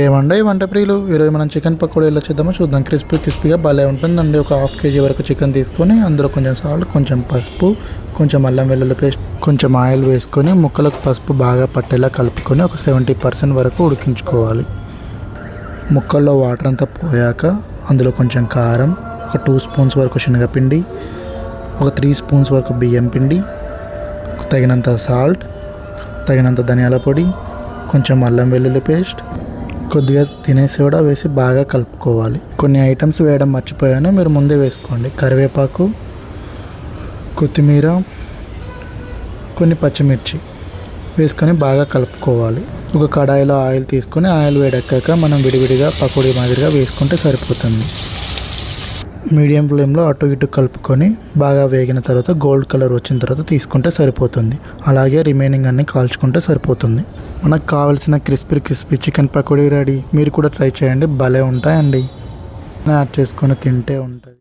ఏమండి వంట ప్రియులు, ఈరోజు మనం చికెన్ పకోడీ ఎలా చేద్దామో చూద్దాం. క్రిస్పీగా భలే ఉంటుందండి. ఒక హాఫ్ కేజీ వరకు చికెన్ తీసుకొని అందులో కొంచెం సాల్ట్, కొంచెం పసుపు, కొంచెం అల్లం వెల్లుల్లి పేస్ట్, కొంచెం ఆయిల్ వేసుకొని ముక్కలకు పసుపు బాగా పట్టేలా కలుపుకొని ఒక 70% వరకు ఉడికించుకోవాలి. ముక్కల్లో వాటర్ అంతా పోయాక అందులో కొంచెం కారం, ఒక 2 స్పూన్స్ వరకు శనగపిండి, ఒక 3 స్పూన్స్ వరకు బియ్యం పిండి, తగినంత సాల్ట్, తగినంత ధనియాల పొడి, కొంచెం అల్లం వెల్లుల్లి పేస్ట్, కొద్దిగా తినే సోడా వేసి బాగా కలుపుకోవాలి. కొన్ని ఐటమ్స్ వేయడం మర్చిపోయాను, మీరు ముందే వేసుకోండి. కరివేపాకు, కొత్తిమీర, కొన్ని పచ్చిమిర్చి వేసుకొని బాగా కలుపుకోవాలి. ఒక కడాయిలో ఆయిల్ తీసుకొని ఆయిల్ వేడెక్కాక మనం విడివిడిగా పకోడీ మాదిరిగా వేసుకుంటే సరిపోతుంది. మీడియం ఫ్లేమ్లో అటు ఇటు కలుపుకొని బాగా వేగిన తర్వాత గోల్డ్ కలర్ వచ్చిన తర్వాత తీసుకుంటే సరిపోతుంది. అలాగే రిమైనింగ్ అన్నీ కాల్చుకుంటే సరిపోతుంది. మనకు కావాల్సిన క్రిస్పీ చికెన్ పకోడీ రెడీ. మీరు కూడా ట్రై చేయండి, భలే ఉంటాయండి. యాడ్ చేసుకొని తింటే ఉంటుంది.